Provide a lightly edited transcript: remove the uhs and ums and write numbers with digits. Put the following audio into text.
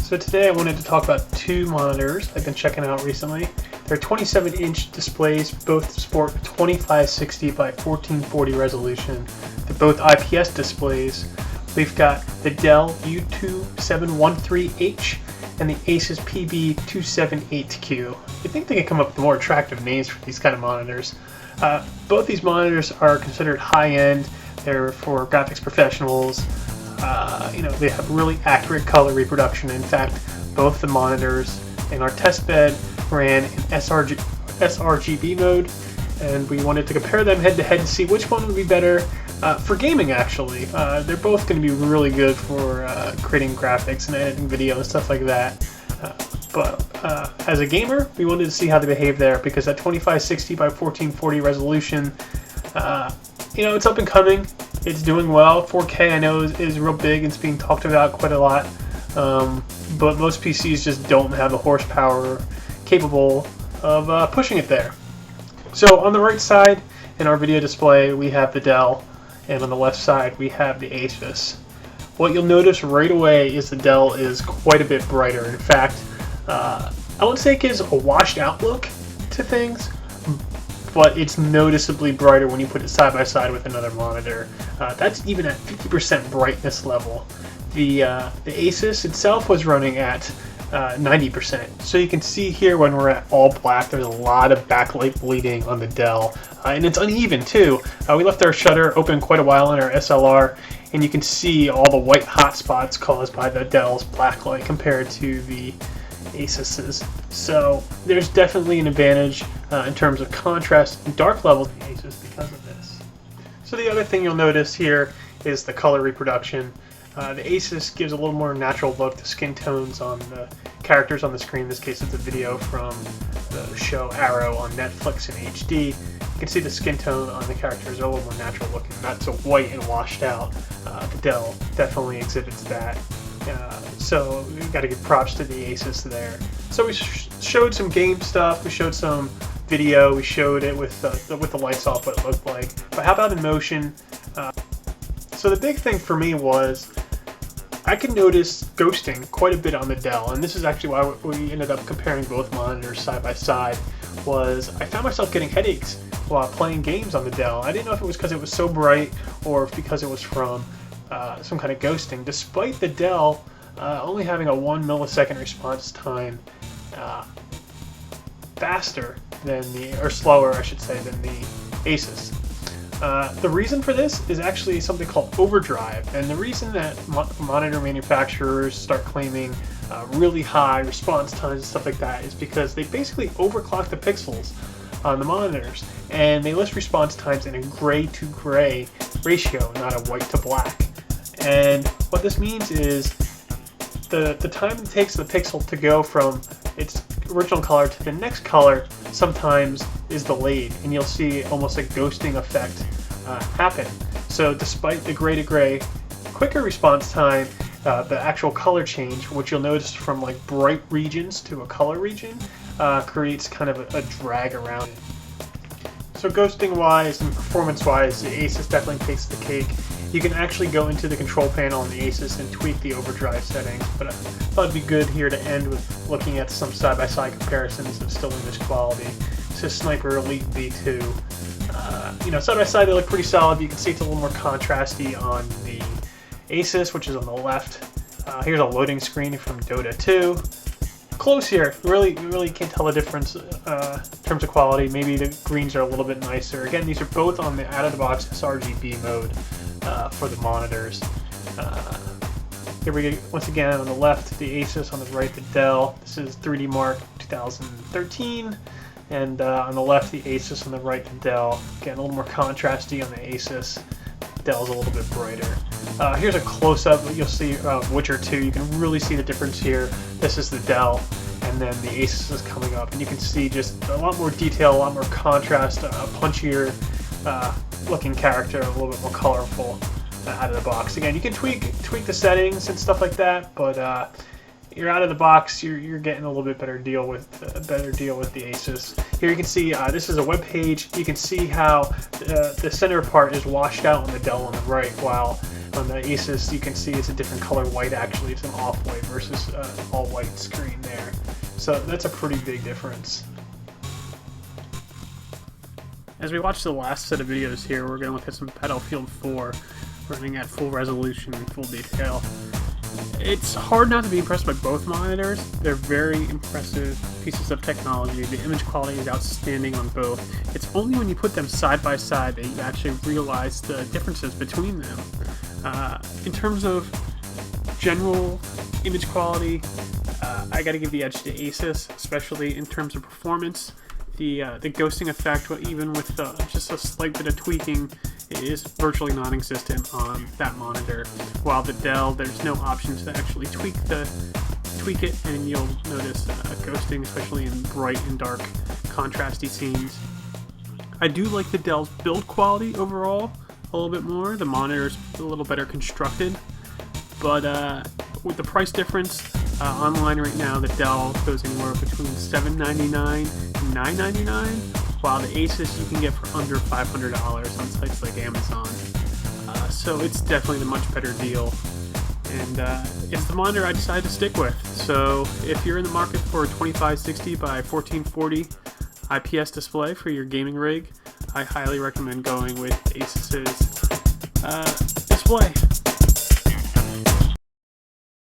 So today I wanted to talk about two monitors I've been checking out recently. They're 27-inch displays, both sport 2560 by 1440 resolution. They're both IPS displays. We've got the Dell U2713H and the ASUS PB278Q. You think they could come up with more attractive names for these kind of monitors. Both these monitors are considered high-end. They're for graphics professionals. They have really accurate color reproduction. In fact, both the monitors in our test bed ran in sRGB mode, and we wanted to compare them head-to-head to see which one would be better for gaming, actually. They're both going to be really good for creating graphics and editing video and stuff like that. But as a gamer, we wanted to see how they behave there, because that 2560 by 1440 resolution, it's up and coming. It's doing well. 4K I know is real big and it's being talked about quite a lot. But most PCs just don't have the horsepower capable of pushing it there. So on the right side in our video display we have the Dell, and on the left side we have the ASUS. What you'll notice right away is the Dell is quite a bit brighter. In fact, I wouldn't say it gives a washed out look to things, but it's noticeably brighter when you put it side by side with another monitor. That's even at 50% brightness level. The ASUS itself was running at 90%. So you can see here when we're at all black, there's a lot of backlight bleeding on the Dell. And it's uneven too. We left our shutter open quite a while in our SLR, and you can see all the white hot spots caused by the Dell's backlight compared to the ASUS's. So there's definitely an advantage in terms of contrast and dark levels in the ASUS because of this. So the other thing you'll notice here is the color reproduction. The ASUS gives a little more natural look to skin tones on the characters on the screen. In this case it's a video from the show Arrow on Netflix in HD. You can see the skin tone on the characters are a little more natural looking, not so white and washed out. The Dell definitely exhibits that. So we've got to give props to the ASUS there. So we showed some game stuff, we showed some video, we showed it with the lights off what it looked like. But how about in motion? So the big thing for me was I could notice ghosting quite a bit on the Dell, and this is actually why we ended up comparing both monitors side by side. Was I found myself getting headaches while playing games on the Dell. I didn't know if it was because it was so bright or if because it was from some kind of ghosting, despite the Dell only having a 1 millisecond response time faster than slower I should say, than the ASUS. The reason for this is actually something called Overdrive, and the reason that monitor manufacturers start claiming really high response times and stuff like that is because they basically overclock the pixels on the monitors, and they list response times in a gray to gray ratio, not a white to black. And what this means is the time it takes the pixel to go from its original color to the next color sometimes is delayed, and you'll see almost a ghosting effect happen. So despite the gray to gray quicker response time, the actual color change, which you'll notice from like bright regions to a color region, creates kind of a drag around it. So ghosting wise and performance wise, the ASUS definitely takes the cake. You can actually go into the control panel on the ASUS and tweak the overdrive settings, but I thought it'd be good here to end with looking at some side-by-side comparisons of still image quality. This is Sniper Elite V2. Side-by-side they look pretty solid. You can see it's a little more contrasty on the ASUS, which is on the left. Here's a loading screen from Dota 2. Close here. You really can't tell the difference in terms of quality. Maybe the greens are a little bit nicer. Again, these are both on the out-of-the-box sRGB mode for the monitors. Here we go, once again on the left the ASUS, on the right the Dell. This is 3D Mark 2013, and on the left the ASUS, on the right the Dell. Again, a little more contrasty on the ASUS. Dell's a little bit brighter. Here's a close-up. You'll see Witcher 2. You can really see the difference here. This is the Dell, and then the ASUS is coming up, and you can see just a lot more detail, a lot more contrast, a punchier looking character, a little bit more colorful out of the box. Again, you can tweak the settings and stuff like that, but you're out of the box, you're getting a little bit better deal with the ASUS. Here you can see this is a web page. You can see how the center part is washed out on the Dell on the right, while On the ASUS, you can see it's a different color white actually. It's an off-white versus all-white screen there. So that's a pretty big difference. As we watch the last set of videos here, we're going to look at some Battlefield 4 running at full resolution and full detail. It's hard not to be impressed by both monitors. They're very impressive pieces of technology. The image quality is outstanding on both. It's only when you put them side by side that you actually realize the differences between them. In terms of general image quality, I gotta give the edge to ASUS, especially in terms of performance. The ghosting effect, even with just a slight bit of tweaking, is virtually non-existent on that monitor. While the Dell, there's no option to actually tweak it, and you'll notice ghosting, especially in bright and dark contrasty scenes. I do like the Dell's build quality overall a little bit more. The monitor's a little better constructed, but with the price difference online right now, the Dell goes anywhere between $799 and $999, while the ASUS you can get for under $500 on sites like Amazon. So it's definitely the much better deal, and it's the monitor I decided to stick with. So if you're in the market for a 2560 by 1440 IPS display for your gaming rig, I highly recommend going with ASUS's display.